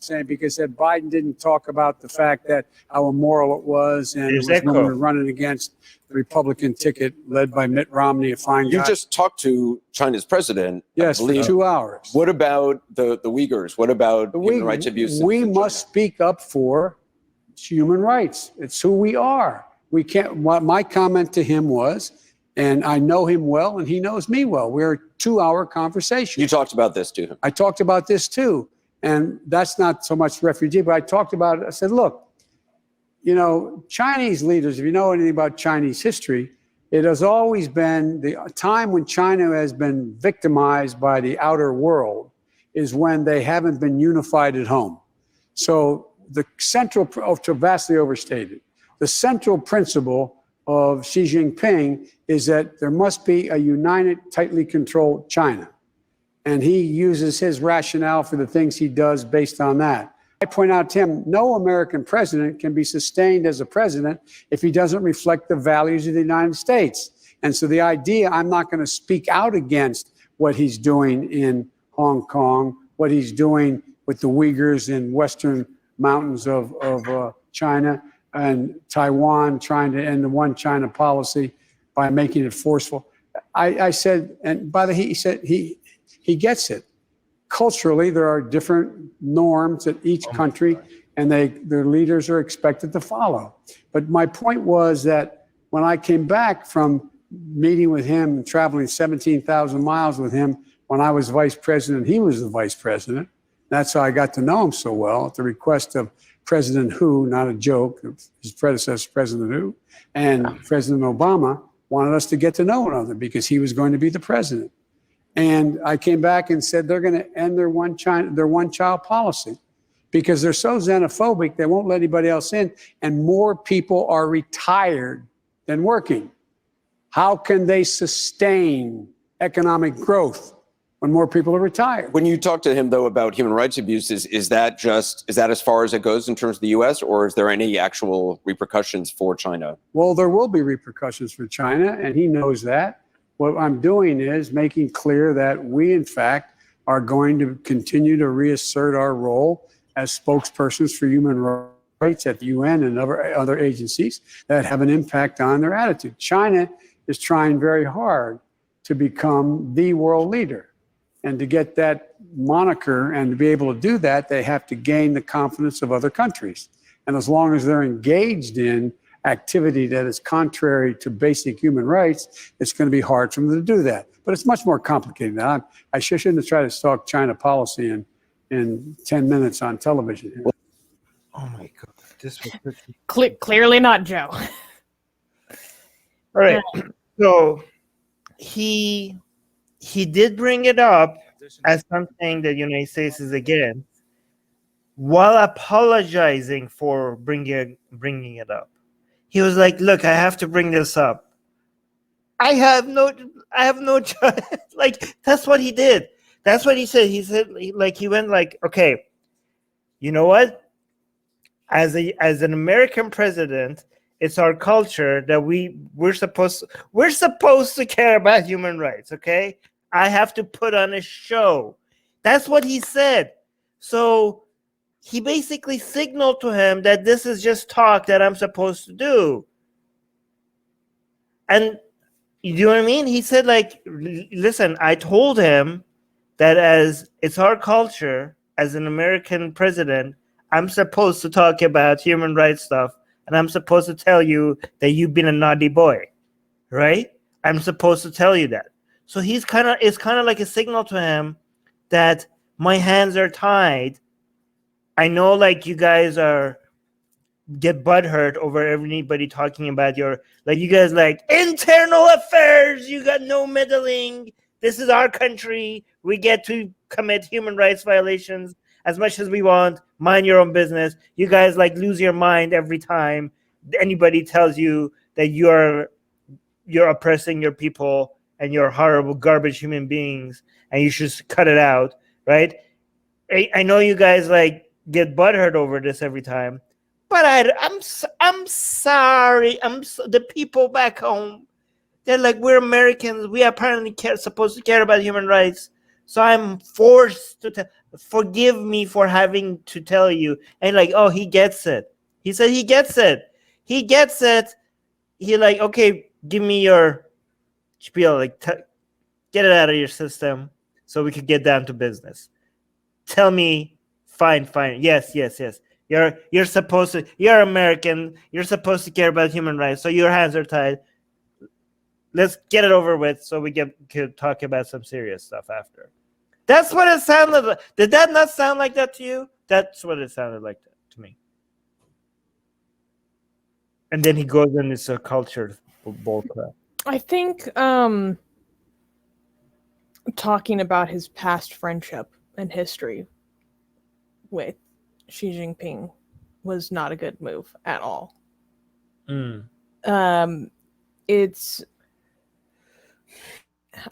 saying, because that Biden didn't talk about the fact that how immoral it was, and it was when we were running against the Republican ticket led by Mitt Romney, a fine guy. You just talked to China's president. Yes, for 2 hours. What about the Uyghurs? What about human rights abuses? We must speak up for human rights. It's who we are. We can't. My comment to him was, and I know him well, and he knows me well. We're a 2-hour conversation. You talked about this to him. I talked about this too. And that's not so much refugee, but I talked about it. I said, look, you know, Chinese leaders, if you know anything about Chinese history, it has always been the time when China has been victimized by the outer world is when they haven't been unified at home. So the central, vastly overstated, the central principle of Xi Jinping is that there must be a united, tightly controlled China. And he uses his rationale for the things he does based on that. I point out to him, no American president can be sustained as a president if he doesn't reflect the values of the United States. And so the idea, I'm not going to speak out against what he's doing in Hong Kong, what he's doing with the Uyghurs in western mountains of China, and Taiwan trying to end the one China policy by making it forceful. I said, and by the way, he said he gets it. Culturally, there are different norms at each country, and their leaders are expected to follow. But my point was that when I came back from meeting with him and traveling 17,000 miles with him when I was vice president, he was the vice president. That's how I got to know him so well, at the request of President Hu, not a joke, his predecessor, President Hu, and President Obama wanted us to get to know one another because he was going to be the president. And I came back and said they're going to end their one child policy because they're so xenophobic they won't let anybody else in, and more people are retired than working. How can they sustain economic growth when more people are retired? When you talk to him, though, about human rights abuses, is that as far as it goes in terms of the U.S., or is there any actual repercussions for China? Well, there will be repercussions for China, and he knows that. What I'm doing is making clear that we, in fact, are going to continue to reassert our role as spokespersons for human rights at the UN and other agencies that have an impact on their attitude. China is trying very hard to become the world leader. And to get that moniker and to be able to do that, they have to gain the confidence of other countries. And as long as they're engaged in activity that is contrary to basic human rights, it's going to be hard for them to do that. But it's much more complicated than that. I shouldn't try to talk China policy in 10 minutes on television. Oh my God. This was Clearly not Joe. All right. So he did bring it up as something that the United States is against, while apologizing for bringing it up. He was like, "Look, I have to bring this up. I have no choice." Like, that's what he did. That's what he said. He said, like, he went like, "Okay, you know what? As an American president, it's our culture that we're supposed to care about human rights. Okay, I have to put on a show." That's what he said. So he basically signaled to him that this is just talk that I'm supposed to do. And you know what I mean? He said, like, listen, I told him that as it's our culture, as an American president, I'm supposed to talk about human rights stuff, and I'm supposed to tell you that you've been a naughty boy, right? I'm supposed to tell you that. So it's kind of like a signal to him that my hands are tied. I know, like, you guys get butthurt over everybody talking about you guys like internal affairs. You got no meddling. This is our country. We get to commit human rights violations as much as we want. Mind your own business. You guys like lose your mind every time anybody tells you that you're oppressing your people and you're horrible garbage human beings and you should cut it out, right? I know you guys like get butthurt over this every time, but I'm sorry. The people back home, they're like, we're Americans. We apparently supposed to care about human rights. So I'm forced to tell. forgive me for having to tell you. And like, oh, he gets it. He said he gets it. He gets it. He like, okay, give me your spiel. Like, get it out of your system so we could get down to business. Tell me, fine. Yes. You're supposed to. You're American. You're supposed to care about human rights. So your hands are tied. Let's get it over with so we could talk about some serious stuff after. That's what it sounded like. Did that not sound like that to you? That's what it sounded like to me. And then he goes in this culture bullcrap. I think talking about his past friendship and history with Xi Jinping was not a good move at all.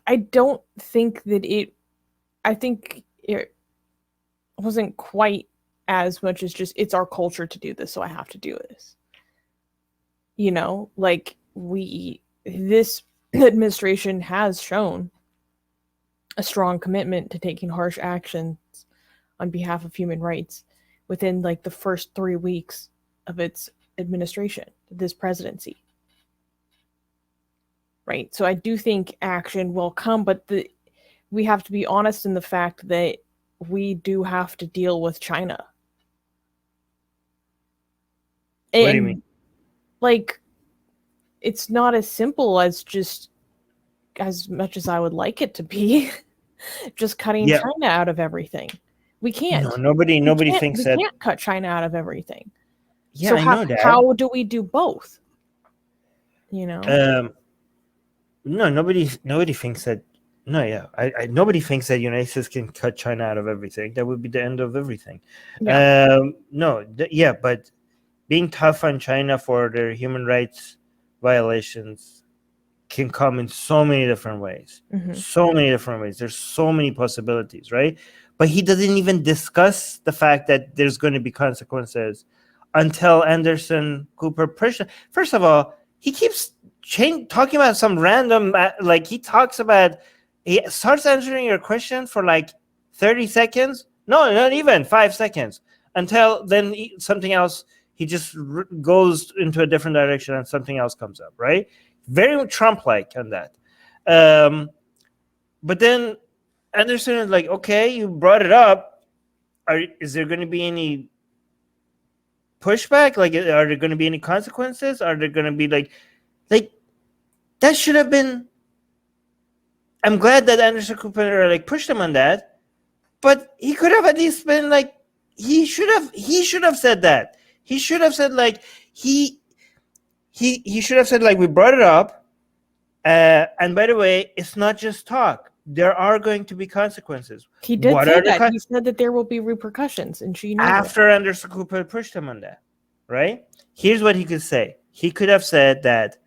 I don't think that I think it wasn't quite as much as just, it's our culture to do this, so I have to do this. You know, like this administration has shown a strong commitment to taking harsh actions on behalf of human rights within like the first 3 weeks of its administration, this presidency. Right. So I do think action will come, but we have to be honest in the fact that we do have to deal with China. What do you mean? Like, it's not as simple as just, as much as I would like it to be, just cutting China out of everything. We can't. No, nobody thinks that. We can't cut China out of everything. Yeah, so I know that. How do we do both? You know. No, nobody thinks that. No, yeah, nobody thinks that United States can cut China out of everything. That would be the end of everything. Yeah. But being tough on China for their human rights violations can come in so many different ways. Mm-hmm. So many different ways. There's so many possibilities, right? But he doesn't even discuss the fact that there's going to be consequences until Anderson Cooper pushed. First of all, he keeps talking about some random, he starts answering your question for like 30 seconds. No, not even 5 seconds. Until then something else, he just goes into a different direction and something else comes up, right? Very Trump-like on that. But then Anderson is like, okay, you brought it up. Is there going to be any pushback? Like, are there going to be any consequences? Are there going to be like that should have been. I'm glad that Anderson Cooper pushed him on that, but he could have at least been like, he should have said that. He should have said he should have said we brought it up, and by the way, it's not just talk. There are going to be consequences. He did say that. He said that there will be repercussions, and she knows after Anderson Cooper pushed him on that, right? Here's what he could say. He could have said that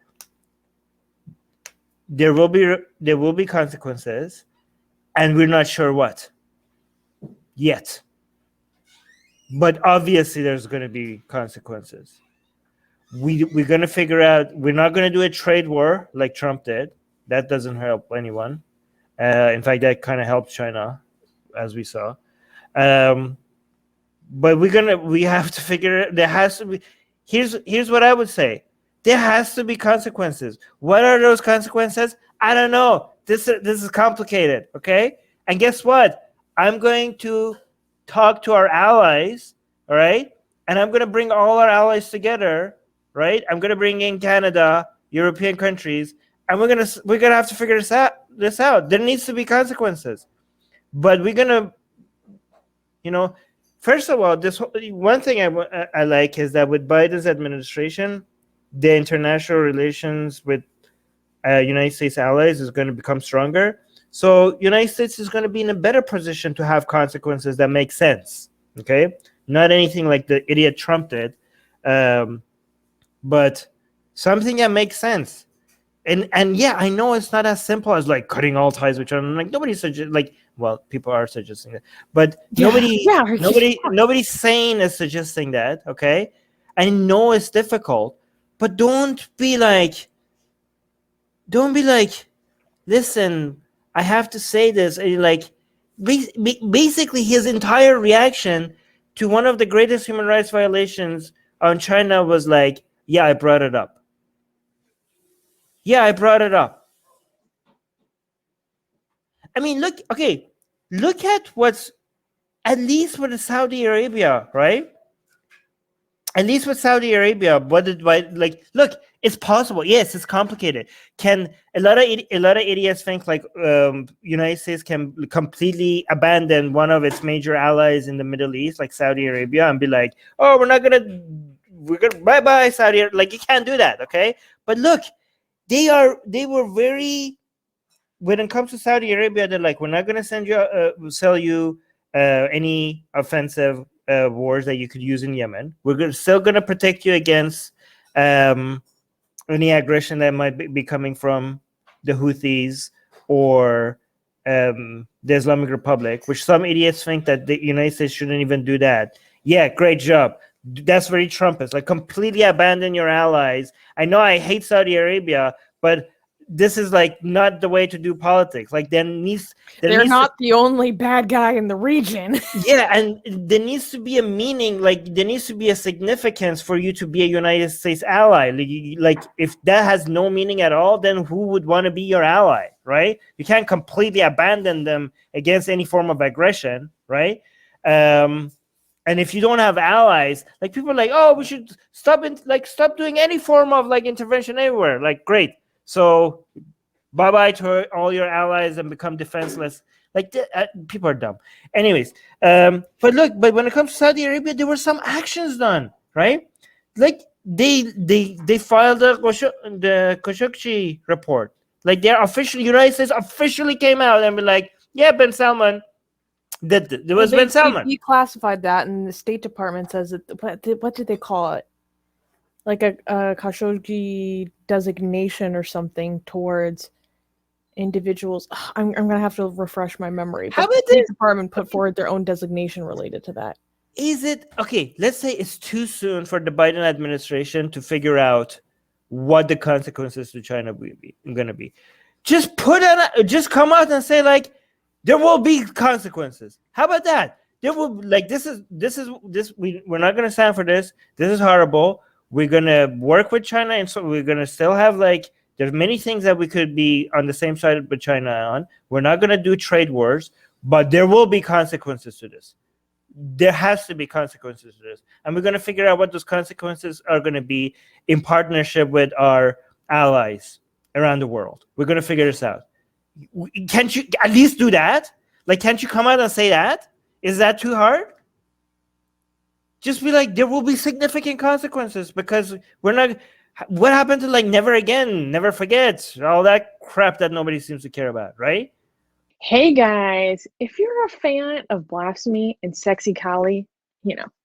there will be consequences, and we're not sure what yet. But obviously, there's going to be consequences. We're going to figure out. We're not going to do a trade war like Trump did. That doesn't help anyone. In fact, that kind of helped China, as we saw. But we have to figure it. There has to be. Here's what I would say. There has to be consequences. What are those consequences? I don't know. This is complicated. Okay. And guess what? I'm going to talk to our allies. All right. And I'm going to bring all our allies together. Right. I'm going to bring in Canada, European countries, and we're gonna have to figure this out. There needs to be consequences. But we're gonna, first of all, this one thing I like is that with Biden's administration, the international relations with United States allies is going to become stronger. So United States is going to be in a better position to have consequences that make sense. Okay, not anything like the idiot Trump did, but something that makes sense. And yeah, I know it's not as simple as cutting all ties with China. Nobody's people are suggesting that, but nobody's saying is suggesting that. Okay, I know it's difficult, but don't be like, listen, I have to say this. basically his entire reaction to one of the greatest human rights violations on China was like, yeah, I brought it up. Yeah, I brought it up. I mean, look at what's, at least with Saudi Arabia, right? At least with Saudi Arabia, look, it's possible. Yes, it's complicated. Can a lot of idiots think like United States can completely abandon one of its major allies in the Middle East, like Saudi Arabia, and be like, oh, we're gonna bye Saudi Arabia. Like, you can't do that, okay? But look, they were very, when it comes to Saudi Arabia, they're like, we're not gonna sell you any offensive wars that you could use in Yemen. We're still going to protect you against any aggression that might be coming from the Houthis or the Islamic Republic, which some idiots think that the United States shouldn't even do that. Yeah, great job. That's very Trumpist. Like, completely abandon your allies. I know I hate Saudi Arabia, but this is like not the way to do politics. Like, they're not the only bad guy in the region. Yeah, and there needs to be a meaning, like there needs to be a significance for you to be a United States ally. Like if that has no meaning at all, then who would want to be your ally, right? You can't completely abandon them against any form of aggression, right? And if you don't have allies, like people are like, oh, we should stop doing any form of like intervention anywhere. Like, great. So bye-bye to all your allies and become defenseless. Like, people are dumb. Anyways, but when it comes to Saudi Arabia, there were some actions done, right? Like, they filed the Khashoggi report. Like, United States officially came out and be like, yeah, Ben Salman did it. There was Ben Salman. They declassified that, and the State Department says that. What did they call it? Like a Khashoggi designation or something towards individuals. I'm gonna have to refresh my memory. But the State Department put forward their own designation related to that. Is it okay? Let's say it's too soon for the Biden administration to figure out what the consequences to China will be gonna be. Just come out and say, like, there will be consequences. How about that? There will, like, we're not gonna stand for this. This is horrible. We're going to work with China, and so we're going to still have, like, there's many things that we could be on the same side with China on. We're not going to do trade wars, but there will be consequences to this. There has to be consequences to this. And we're going to figure out what those consequences are going to be in partnership with our allies around the world. We're going to figure this out. Can't you at least do that? Like, can't you come out and say that? Is that too hard? Just be like, there will be significant consequences because we're not. What happened to, like, never again, never forget, all that crap that nobody seems to care about, right? Hey guys, if you're a fan of blasphemy and sexy Kali,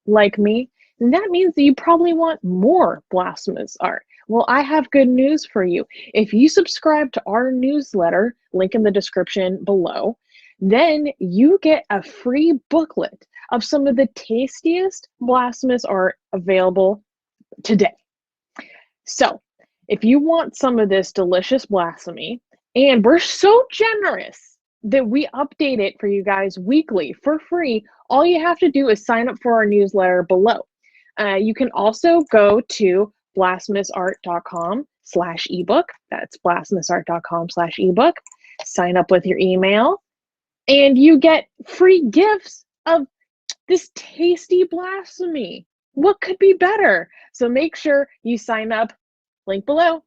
like me, then that means that you probably want more blasphemous art. Well, I have good news for you. If you subscribe to our newsletter, link in the description below, then you get a free booklet of some of the tastiest blasphemous art available today. So, if you want some of this delicious blasphemy, and we're so generous that we update it for you guys weekly for free, all you have to do is sign up for our newsletter below. You can also go to blasphemousart.com/ebook. That's blasphemousart.com/ebook. Sign up with your email, and you get free gifts of this tasty blasphemy. What could be better? So make sure you sign up. Link below.